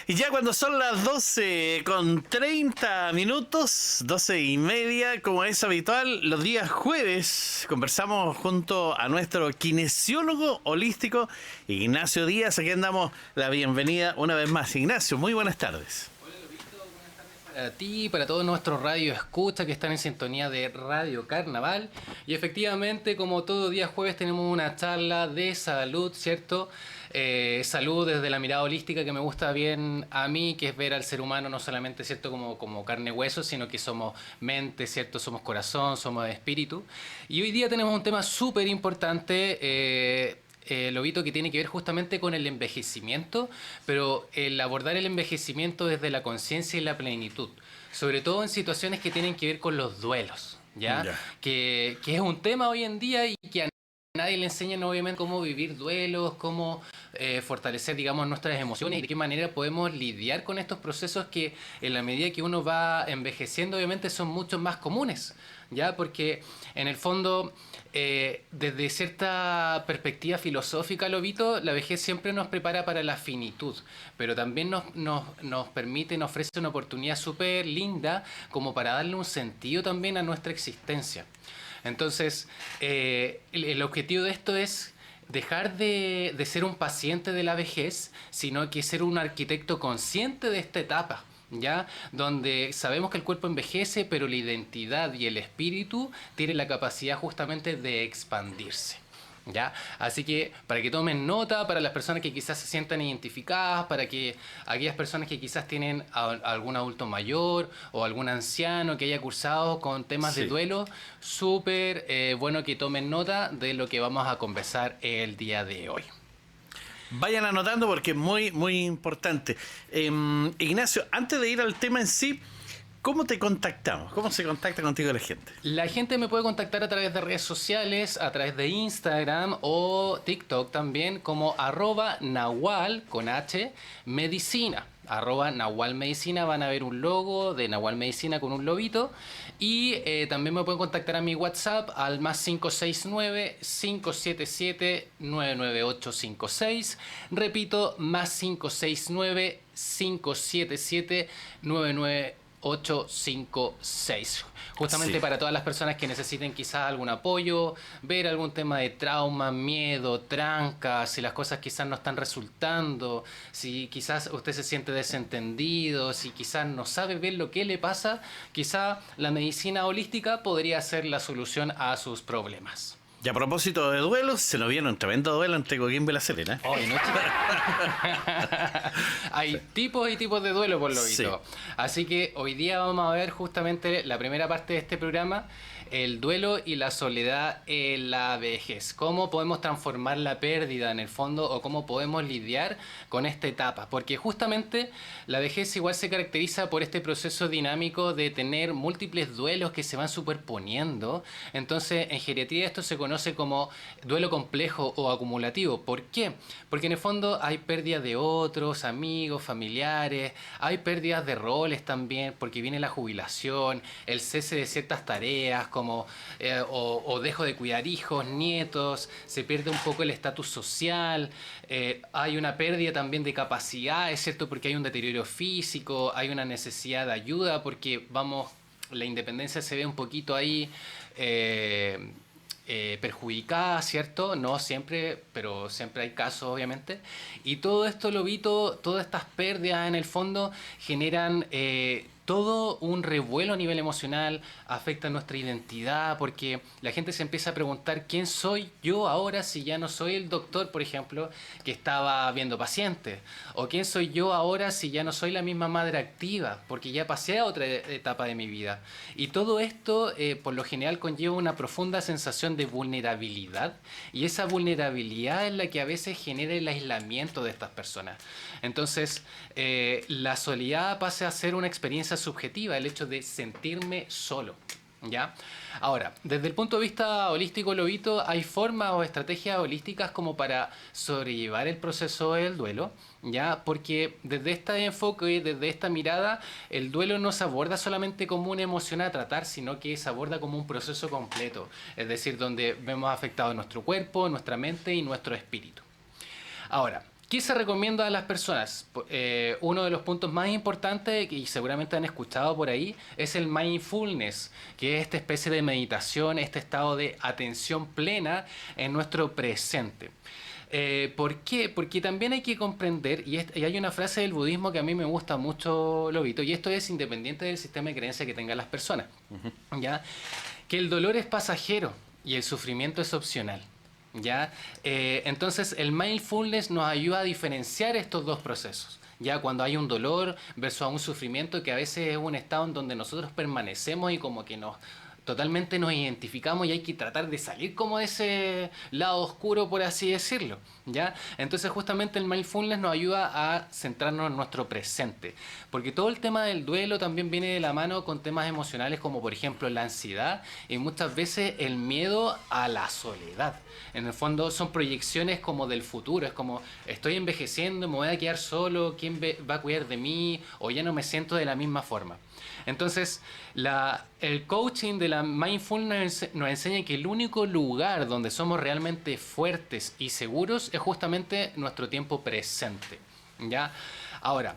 Y ya cuando son las 12 con 30 minutos, 12 y media, como es habitual, los días jueves, conversamos junto a nuestro kinesiólogo holístico, Ignacio Díaz. Aquí andamos la bienvenida una vez más. Ignacio, muy buenas tardes. Para ti, para todos nuestros radio escucha que están en sintonía de Radio Carnaval. Y efectivamente, como todo día jueves, tenemos una charla de salud, ¿cierto? Salud desde la mirada holística que me gusta bien a mí, que es ver al ser humano no solamente, ¿cierto?, como carne y hueso, sino que somos mente, ¿cierto? Somos corazón, somos espíritu. Y hoy día tenemos un tema súper importante, Lobito, que tiene que ver justamente con el envejecimiento, pero el abordar el envejecimiento desde la conciencia y la plenitud, sobre todo en situaciones que tienen que ver con los duelos, ¿ya? Que es un tema hoy en día y que a nadie le enseñan obviamente cómo vivir duelos, cómo fortalecer, digamos, nuestras emociones y de qué manera podemos lidiar con estos procesos que en la medida que uno va envejeciendo obviamente son mucho más comunes, ¿ya? Porque en el fondo, desde cierta perspectiva filosófica, Lobito, la vejez siempre nos prepara para la finitud, pero también nos permite, nos ofrece una oportunidad súper linda como para darle un sentido también a nuestra existencia. Entonces, el objetivo de esto es dejar de ser un paciente de la vejez, sino que ser un arquitecto consciente de esta etapa, ¿ya? Donde sabemos que el cuerpo envejece, pero la identidad y el espíritu tienen la capacidad justamente de expandirse, ¿ya? Así que para que tomen nota, para las personas que quizás se sientan identificadas, para que aquellas personas que quizás tienen algún adulto mayor o algún anciano que haya cursado con temas de duelo, súper bueno que tomen nota de lo que vamos a conversar el día de hoy. Vayan anotando porque es muy, muy importante. Ignacio, antes de ir al tema en sí, ¿cómo te contactamos? ¿Cómo se contacta contigo la gente? La gente me puede contactar a través de redes sociales, a través de Instagram o TikTok también, como @Nahual con H Medicina. @Nahual Medicina, van a ver un logo de Nahual Medicina con un lobito. Y también me pueden contactar a mi WhatsApp al +569-577-99856. Repito, +569-577-99856. Justamente para todas las personas que necesiten quizás algún apoyo, ver algún tema de trauma, miedo, trancas, si las cosas quizás no están resultando, si quizás usted se siente desentendido, si quizás no sabe bien lo que le pasa, quizás la medicina holística podría ser la solución a sus problemas. Y a propósito de duelos, se nos viene un tremendo duelo entre Coquimbo y La Serena. Hay tipos y tipos de duelo, por lo visto. Sí. Así que hoy día vamos a ver justamente la primera parte de este programa, el duelo y la soledad en la vejez. Cómo podemos transformar la pérdida en el fondo o cómo podemos lidiar con esta etapa. Porque justamente la vejez igual se caracteriza por este proceso dinámico de tener múltiples duelos que se van superponiendo. Entonces, en geriatría esto se conoce como duelo complejo o acumulativo. ¿Por qué? Porque en el fondo hay pérdida de otros, amigos, familiares, hay pérdidas de roles también, porque viene la jubilación, el cese de ciertas tareas, como o dejo de cuidar hijos, nietos, se pierde un poco el estatus social, hay una pérdida también de capacidades, ¿cierto? Porque hay un deterioro físico, hay una necesidad de ayuda, porque la independencia se ve un poquito ahí perjudicada, ¿cierto? No siempre, pero siempre hay casos, obviamente. Y todo esto, Lobito, todas estas pérdidas en el fondo generan todo un revuelo a nivel emocional, afecta nuestra identidad, porque la gente se empieza a preguntar quién soy yo ahora si ya no soy el doctor, por ejemplo, que estaba viendo pacientes, o quién soy yo ahora si ya no soy la misma madre activa, porque ya pasé a otra etapa de mi vida. Y todo esto, por lo general, conlleva una profunda sensación de vulnerabilidad, y esa vulnerabilidad es la que a veces genera el aislamiento de estas personas. Entonces, la soledad pasa a ser una experiencia subjetiva, el hecho de sentirme solo, ¿ya? Ahora, desde el punto de vista holístico, Lobito, hay formas o estrategias holísticas como para sobrellevar el proceso del duelo, ¿ya? Porque desde este enfoque, desde esta mirada, el duelo no se aborda solamente como una emoción a tratar, sino que se aborda como un proceso completo, es decir, donde vemos afectado nuestro cuerpo, nuestra mente y nuestro espíritu. Ahora, ¿Qué se recomienda a las personas? Uno de los puntos más importantes, y seguramente han escuchado por ahí, es el mindfulness, que es esta especie de meditación, este estado de atención plena en nuestro presente. ¿Por qué? Porque también hay que comprender, y hay una frase del budismo que a mí me gusta mucho, Lobito, y esto es independiente del sistema de creencia que tengan las personas, ¿ya? Que el dolor es pasajero y el sufrimiento es opcional. ¿Ya? Entonces el mindfulness nos ayuda a diferenciar estos dos procesos. Ya cuando hay un dolor versus a un sufrimiento que a veces es un estado en donde nosotros permanecemos y como que totalmente nos identificamos y hay que tratar de salir como de ese lado oscuro, por así decirlo, ¿ya? Entonces justamente el mindfulness nos ayuda a centrarnos en nuestro presente, porque todo el tema del duelo también viene de la mano con temas emocionales como por ejemplo la ansiedad y muchas veces el miedo a la soledad. En el fondo son proyecciones como del futuro, es como estoy envejeciendo, me voy a quedar solo, ¿quién va a cuidar de mí? O ya no me siento de la misma forma. Entonces, el coaching de la mindfulness nos enseña que el único lugar donde somos realmente fuertes y seguros es justamente nuestro tiempo presente, ¿ya? Ahora,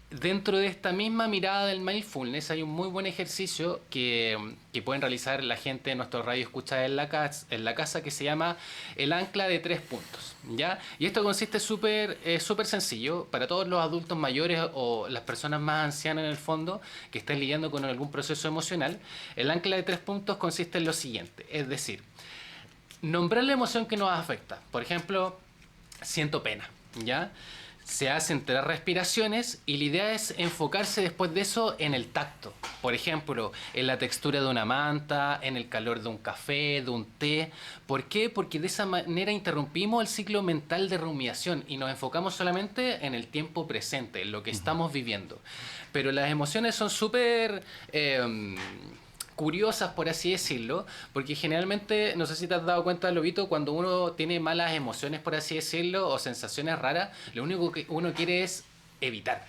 dentro de esta misma mirada del mindfulness hay un muy buen ejercicio que pueden realizar la gente de nuestro radio escucha en la casa que se llama el ancla de 3 puntos, ¿ya? Y esto consiste súper sencillo para todos los adultos mayores o las personas más ancianas en el fondo que estén lidiando con algún proceso emocional. El ancla de 3 puntos consiste en lo siguiente, es decir, nombrar la emoción que nos afecta. Por ejemplo, siento pena, ¿ya? Se hacen 3 respiraciones y la idea es enfocarse después de eso en el tacto. Por ejemplo, en la textura de una manta, en el calor de un café, de un té. ¿Por qué? Porque de esa manera interrumpimos el ciclo mental de rumiación y nos enfocamos solamente en el tiempo presente, en lo que estamos viviendo. Pero las emociones son súper curiosas, por así decirlo, porque generalmente, no sé si te has dado cuenta, Lobito, cuando uno tiene malas emociones, por así decirlo, o sensaciones raras, lo único que uno quiere es evitar.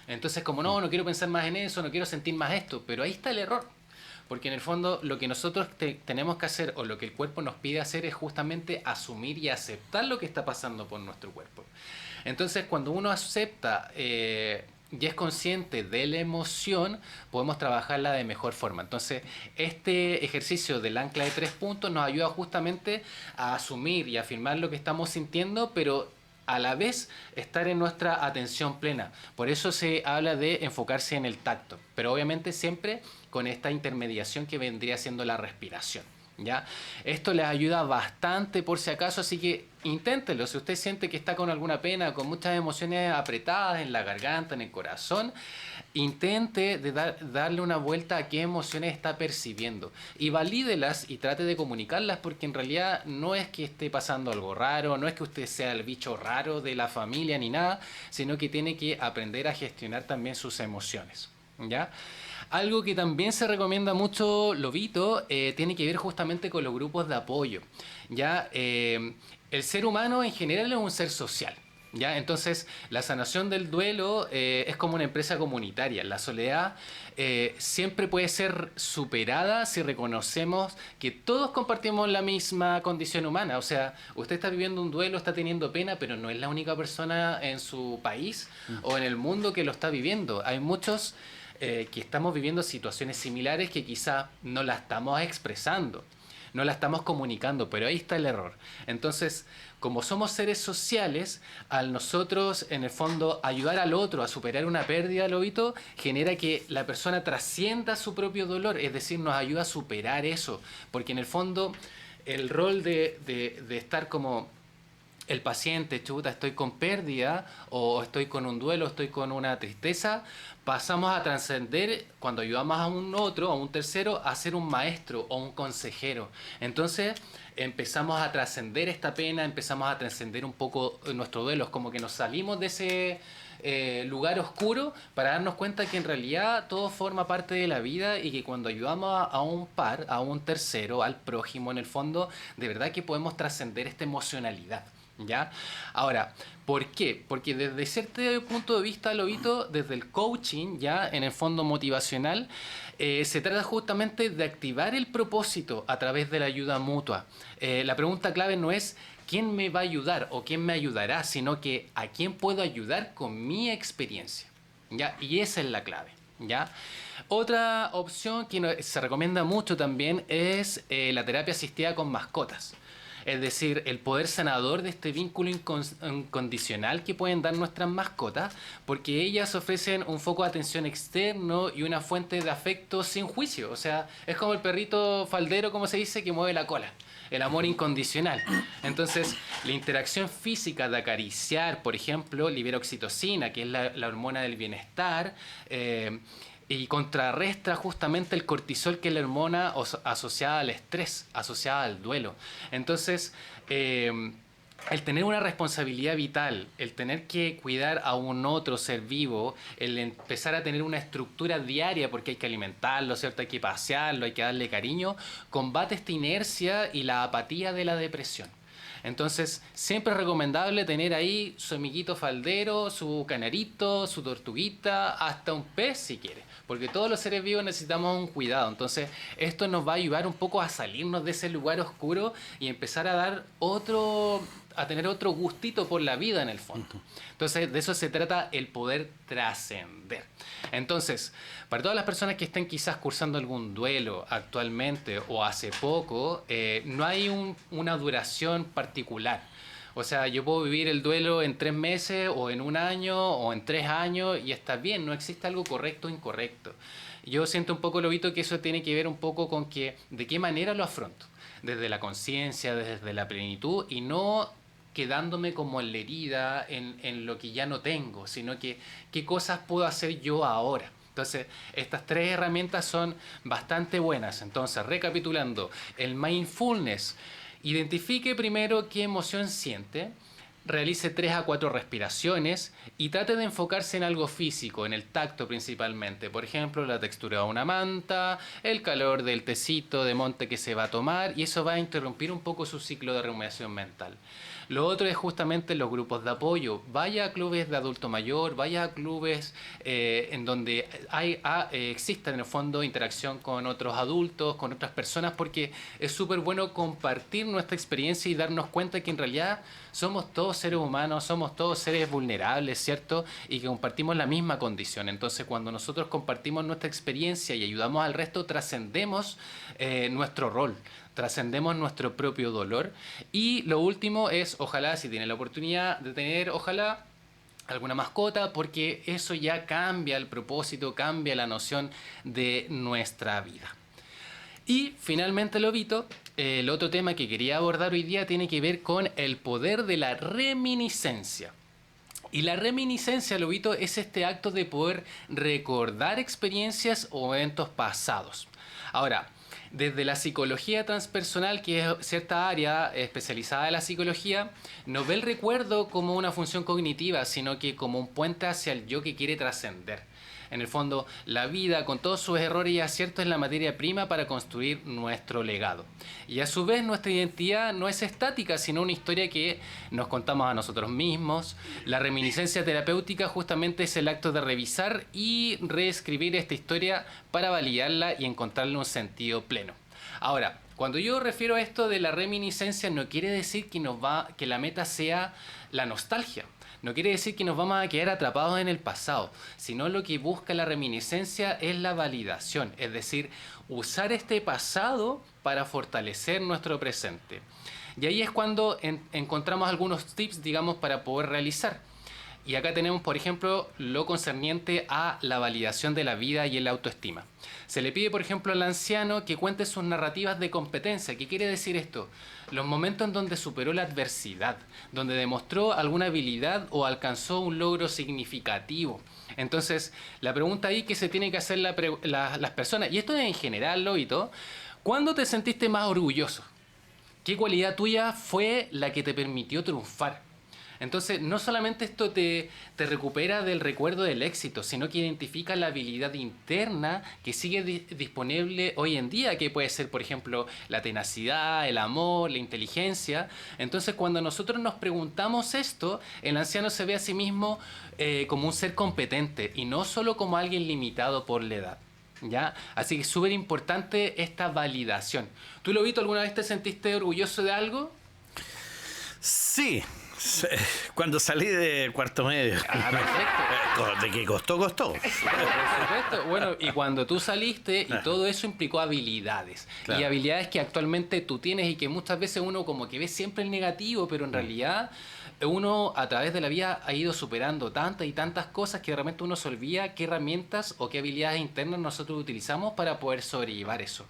Entonces, como no quiero pensar más en eso, no quiero sentir más esto, pero ahí está el error. Porque en el fondo lo que nosotros tenemos que hacer o lo que el cuerpo nos pide hacer es justamente asumir y aceptar lo que está pasando por nuestro cuerpo. Entonces, cuando uno acepta y es consciente de la emoción, podemos trabajarla de mejor forma. Entonces, este ejercicio del ancla de 3 puntos nos ayuda justamente a asumir y afirmar lo que estamos sintiendo, pero a la vez estar en nuestra atención plena. Por eso se habla de enfocarse en el tacto, pero obviamente siempre con esta intermediación que vendría siendo la respiración, ¿ya? Esto les ayuda bastante por si acaso, así que inténtenlo. Si usted siente que está con alguna pena, con muchas emociones apretadas en la garganta, en el corazón, intente darle una vuelta a qué emociones está percibiendo y valídelas y trate de comunicarlas, porque en realidad no es que esté pasando algo raro, no es que usted sea el bicho raro de la familia ni nada, sino que tiene que aprender a gestionar también sus emociones, ¿ya? Algo que también se recomienda mucho, Lobito, tiene que ver justamente con los grupos de apoyo, ¿ya? El ser humano en general es un ser social, ¿ya? Entonces, la sanación del duelo es como una empresa comunitaria. La soledad siempre puede ser superada si reconocemos que todos compartimos la misma condición humana. O sea, usted está viviendo un duelo, está teniendo pena, pero no es la única persona en su país o en el mundo que lo está viviendo. Hay muchos que estamos viviendo situaciones similares que quizá no la estamos expresando, no la estamos comunicando, pero ahí está el error. Entonces, como somos seres sociales, al nosotros, en el fondo, ayudar al otro a superar una pérdida, Lobito, genera que la persona trascienda su propio dolor, es decir, nos ayuda a superar eso, porque en el fondo, el rol de estar como el paciente, chuta, estoy con pérdida, o estoy con un duelo, estoy con una tristeza, pasamos a trascender, cuando ayudamos a un otro, a un tercero, a ser un maestro o un consejero. Entonces empezamos a trascender esta pena, empezamos a trascender un poco nuestro duelo, es como que nos salimos de ese lugar oscuro para darnos cuenta que en realidad todo forma parte de la vida y que cuando ayudamos a un par, a un tercero, al prójimo en el fondo, de verdad que podemos trascender esta emocionalidad, ¿ya? Ahora, ¿por qué? Porque desde cierto punto de vista, Lobito, desde el coaching, ya en el fondo motivacional, se trata justamente de activar el propósito a través de la ayuda mutua. La pregunta clave no es quién me va a ayudar o quién me ayudará, sino que a quién puedo ayudar con mi experiencia. ¿Ya? Y esa es la clave. ¿Ya? Otra opción que se recomienda mucho también es la terapia asistida con mascotas. Es decir, el poder sanador de este vínculo incondicional que pueden dar nuestras mascotas, porque ellas ofrecen un foco de atención externo y una fuente de afecto sin juicio. O sea, es como el perrito faldero, como se dice, que mueve la cola. El amor incondicional. Entonces, la interacción física de acariciar, por ejemplo, libera oxitocina, que es la hormona del bienestar, y contrarresta justamente el cortisol, que es la hormona asociada al estrés, asociada al duelo. Entonces, el tener una responsabilidad vital, el tener que cuidar a un otro ser vivo, el empezar a tener una estructura diaria, porque hay que alimentarlo, ¿cierto? Hay que pasearlo, hay que darle cariño, combate esta inercia y la apatía de la depresión. Entonces, siempre es recomendable tener ahí su amiguito faldero, su canarito, su tortuguita, hasta un pez si quiere, porque todos los seres vivos necesitamos un cuidado. Entonces, esto nos va a ayudar un poco a salirnos de ese lugar oscuro y empezar a tener otro gustito por la vida en el fondo. Entonces, de eso se trata el poder trascender. Entonces, para todas las personas que estén quizás cursando algún duelo actualmente o hace poco, no hay una duración particular. O sea, yo puedo vivir el duelo en 3 meses o en 1 año o en 3 años y está bien, no existe algo correcto o incorrecto. Yo siento un poco, Lobito, que eso tiene que ver un poco con de qué manera lo afronto. Desde la conciencia, desde la plenitud y no quedándome como en la herida, en lo que ya no tengo, sino que qué cosas puedo hacer yo ahora. Entonces, estas 3 herramientas son bastante buenas. Entonces, recapitulando, el mindfulness, identifique primero qué emoción siente, realice 3 a 4 respiraciones y trate de enfocarse en algo físico, en el tacto principalmente. Por ejemplo, la textura de una manta, el calor del tecito de monte que se va a tomar, y eso va a interrumpir un poco su ciclo de rumiación mental. Lo otro es justamente los grupos de apoyo. Vaya a clubes de adulto mayor, vaya a clubes en donde exista en el fondo interacción con otros adultos, con otras personas, porque es súper bueno compartir nuestra experiencia y darnos cuenta que en realidad somos todos seres humanos, somos todos seres vulnerables, ¿cierto? Y que compartimos la misma condición. Entonces, cuando nosotros compartimos nuestra experiencia y ayudamos al resto, trascendemos nuestro rol, trascendemos nuestro propio dolor. Y lo último es, ojalá, si tienen la oportunidad de tener, ojalá, alguna mascota, porque eso ya cambia el propósito, cambia la noción de nuestra vida. Y finalmente, Lobito, el otro tema que quería abordar hoy día tiene que ver con el poder de la reminiscencia. Y la reminiscencia, Lobito, es este acto de poder recordar experiencias o eventos pasados. Ahora, desde la psicología transpersonal, que es cierta área especializada de la psicología, no ve el recuerdo como una función cognitiva, sino que como un puente hacia el yo que quiere trascender. En el fondo, la vida, con todos sus errores y aciertos, es la materia prima para construir nuestro legado. Y a su vez, nuestra identidad no es estática, sino una historia que nos contamos a nosotros mismos. La reminiscencia terapéutica justamente es el acto de revisar y reescribir esta historia para validarla y encontrarle un sentido pleno. Ahora, cuando yo refiero a esto de la reminiscencia, no quiere decir que la meta sea la nostalgia. No quiere decir que nos vamos a quedar atrapados en el pasado, sino lo que busca la reminiscencia es la validación, es decir, usar este pasado para fortalecer nuestro presente. Y ahí es cuando encontramos algunos tips, digamos, para poder realizar. Y acá tenemos, por ejemplo, lo concerniente a la validación de la vida y el autoestima. Se le pide, por ejemplo, al anciano que cuente sus narrativas de competencia. ¿Qué quiere decir esto? Los momentos en donde superó la adversidad, donde demostró alguna habilidad o alcanzó un logro significativo. Entonces, la pregunta ahí que se tiene que hacer las personas, y esto es en general, Lobito, ¿cuándo te sentiste más orgulloso? ¿Qué cualidad tuya fue la que te permitió triunfar? Entonces, no solamente esto te recupera del recuerdo del éxito, sino que identifica la habilidad interna que sigue disponible hoy en día, que puede ser, por ejemplo, la tenacidad, el amor, la inteligencia. Entonces, cuando nosotros nos preguntamos esto, el anciano se ve a sí mismo como un ser competente y no solo como alguien limitado por la edad. ¿Ya? Así que es súper importante esta validación. ¿Tú, Lobito, alguna vez te sentiste orgulloso de algo? Sí, sí, cuando salí de cuarto medio. Ah, perfecto. De que costó, costó. Por supuesto. Bueno, y cuando tú saliste, y Ajá. todo eso implicó habilidades. Claro. Y habilidades que actualmente tú tienes y que muchas veces uno como que ve siempre el negativo, pero en realidad uno a través de la vida ha ido superando tantas y tantas cosas que de repente uno se olvida qué herramientas o qué habilidades internas nosotros utilizamos para poder sobrellevar eso.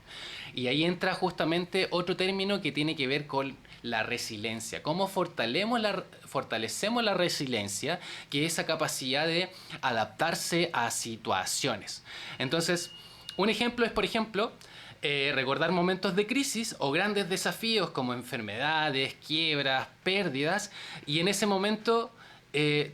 Y ahí entra justamente otro término que tiene que ver con la resiliencia. ¿Cómo fortalecemos la resiliencia? Que es esa capacidad de adaptarse a situaciones. Entonces, un ejemplo es, por ejemplo, recordar momentos de crisis o grandes desafíos como enfermedades, quiebras, pérdidas, y en ese momento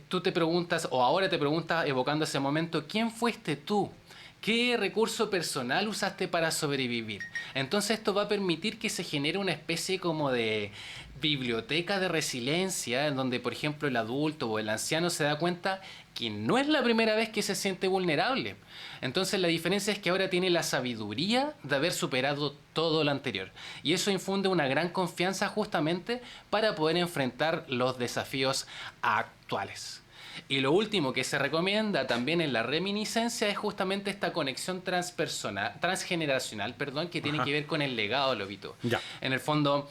tú te preguntas, o ahora te preguntas, evocando ese momento, ¿quién fuiste tú? ¿Qué recurso personal usaste para sobrevivir? Entonces esto va a permitir que se genere una especie como de biblioteca de resiliencia, en donde por ejemplo el adulto o el anciano se da cuenta que no es la primera vez que se siente vulnerable. Entonces la diferencia es que ahora tiene la sabiduría de haber superado todo lo anterior. Y eso infunde una gran confianza justamente para poder enfrentar los desafíos actuales. Y lo último que se recomienda también en la reminiscencia es justamente esta conexión transgeneracional, perdón, que tiene Ajá. que ver con el legado, Lobito. Ya. En el fondo,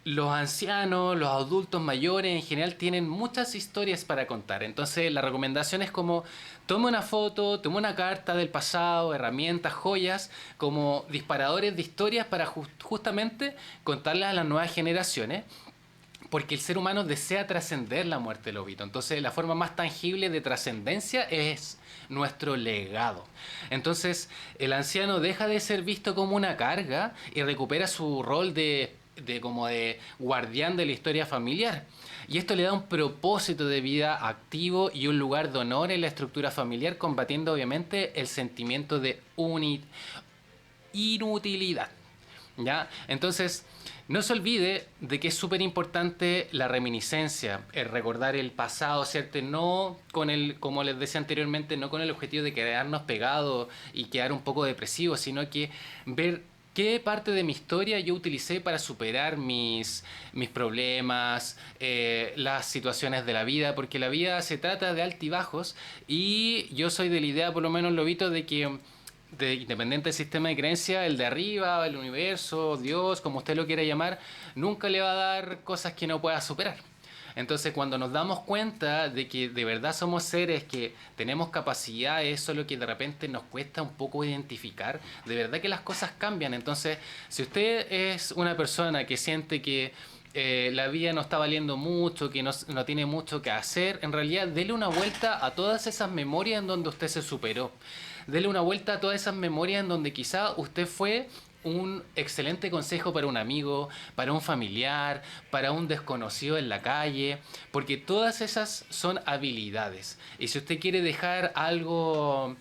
los ancianos, los adultos mayores en general tienen muchas historias para contar. Entonces la recomendación es como tome una foto, tome una carta del pasado, herramientas, joyas, como disparadores de historias para justamente contarlas a las nuevas generaciones. Porque el ser humano desea trascender la muerte, Lobito. Entonces, la forma más tangible de trascendencia es nuestro legado. Entonces, el anciano deja de ser visto como una carga y recupera su rol como de guardián de la historia familiar. Y esto le da un propósito de vida activo y un lugar de honor en la estructura familiar, combatiendo obviamente el sentimiento de inutilidad. ¿Ya? Entonces, no se olvide de que es súper importante la reminiscencia, el recordar el pasado, ¿cierto? No con el, como les decía anteriormente, no con el objetivo de quedarnos pegados y quedar un poco depresivos, sino que ver qué parte de mi historia yo utilicé para superar mis problemas, las situaciones de la vida, porque la vida se trata de altibajos y yo soy de la idea, por lo menos, Lobito, de que independiente del sistema de creencia, el de arriba, el universo, Dios, como usted lo quiera llamar, nunca le va a dar cosas que no pueda superar. Entonces, cuando nos damos cuenta de que de verdad somos seres que tenemos capacidades, solo que de repente nos cuesta un poco identificar, de verdad que las cosas cambian. Entonces, si usted es una persona que siente que la vida no está valiendo mucho, que no tiene mucho que hacer, en realidad dele una vuelta a todas esas memorias en donde usted se superó. Dele una vuelta a todas esas memorias en donde quizá usted fue un excelente consejo para un amigo, para un familiar, para un desconocido en la calle, porque todas esas son habilidades. Y si usted quiere dejar algo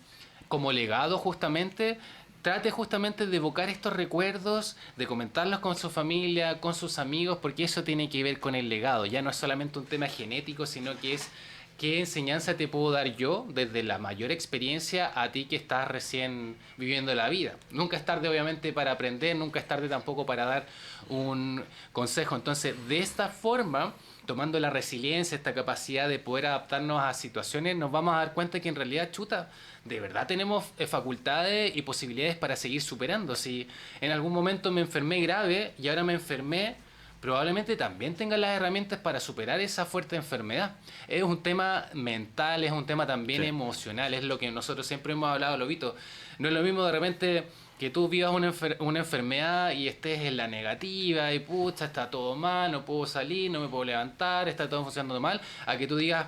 como legado justamente, trate justamente de evocar estos recuerdos, de comentarlos con su familia, con sus amigos, porque eso tiene que ver con el legado. Ya no es solamente un tema genético, sino que es qué enseñanza te puedo dar yo desde la mayor experiencia a ti que estás recién viviendo la vida. Nunca es tarde obviamente para aprender, nunca es tarde tampoco para dar un consejo. Entonces, de esta forma, tomando la resiliencia, esta capacidad de poder adaptarnos a situaciones, nos vamos a dar cuenta que en realidad, chuta, de verdad tenemos facultades y posibilidades para seguir superando. Si en algún momento me enfermé grave y ahora me enfermé, probablemente también tenga las herramientas para superar esa fuerte enfermedad. Es un tema mental, es un tema también Sí. emocional, es lo que nosotros siempre hemos hablado, Lobito. No es lo mismo de repente que tú vivas una enfermedad y estés en la negativa y pucha, está todo mal, no puedo salir, no me puedo levantar, está todo funcionando mal, a que tú digas,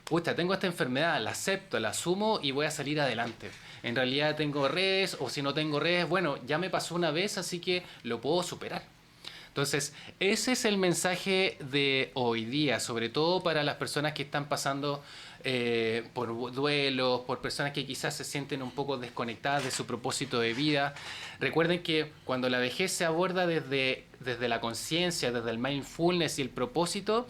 pucha, tengo esta enfermedad, la acepto, la asumo y voy a salir adelante. En realidad tengo redes, o si no tengo redes, bueno, ya me pasó una vez, así que lo puedo superar. Entonces, ese es el mensaje de hoy día, sobre todo para las personas que están pasando por duelos, por personas que quizás se sienten un poco desconectadas de su propósito de vida. Recuerden que cuando la vejez se aborda desde la conciencia, desde el mindfulness y el propósito,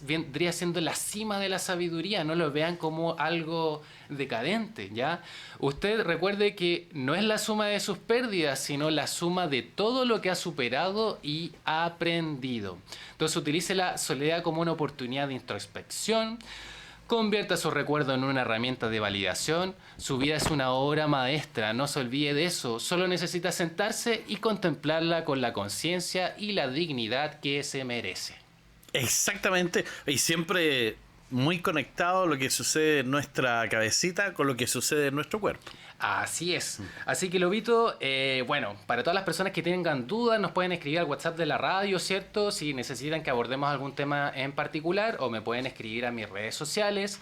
vendría siendo la cima de la sabiduría. No lo vean como algo decadente, ¿ya? Usted recuerde que no es la suma de sus pérdidas, sino la suma de todo lo que ha superado y ha aprendido. Entonces utilice la soledad como una oportunidad de introspección. Convierta su recuerdo en una herramienta de validación. Su vida es una obra maestra, no se olvide de eso. Solo necesita sentarse y contemplarla con la conciencia y la dignidad que se merece. Exactamente, y siempre muy conectado lo que sucede en nuestra cabecita con lo que sucede en nuestro cuerpo. Así es. Así que, Lobito, bueno, para todas las personas que tengan dudas, nos pueden escribir al WhatsApp de la radio, ¿cierto? Si necesitan que abordemos algún tema en particular, o me pueden escribir a mis redes sociales.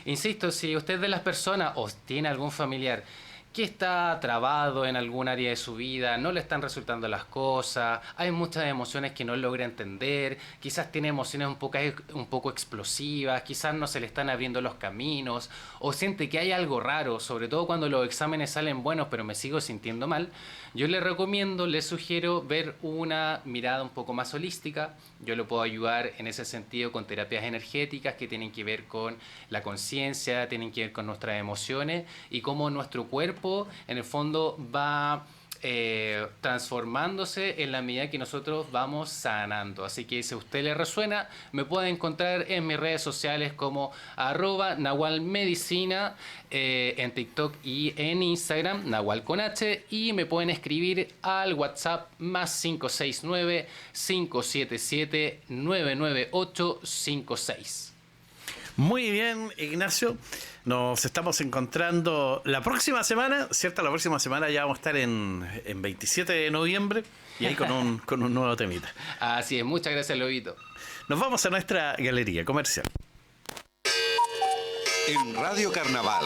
Insisto, si usted es de las personas o tiene algún familiar que está trabado en algún área de su vida, no le están resultando las cosas, hay muchas emociones que no logra entender, quizás tiene emociones un poco explosivas, quizás no se le están abriendo los caminos, o siente que hay algo raro, sobre todo cuando los exámenes salen buenos pero me sigo sintiendo mal, yo le recomiendo, le sugiero ver una mirada un poco más holística. Yo lo puedo ayudar en ese sentido con terapias energéticas que tienen que ver con la conciencia, tienen que ver con nuestras emociones y cómo nuestro cuerpo en el fondo va transformándose en la medida que nosotros vamos sanando. Así que si a usted le resuena, me puede encontrar en mis redes sociales como @nahualmedicina, en TikTok y en Instagram, Nahual con H, y me pueden escribir al WhatsApp +569 577 99856. Muy bien, Ignacio. Nos estamos encontrando la próxima semana, ¿cierto? La próxima semana ya vamos a estar en 27 de noviembre y ahí con un nuevo temita. Así es, muchas gracias, Lobito. Nos vamos a nuestra galería comercial. En Radio Carnaval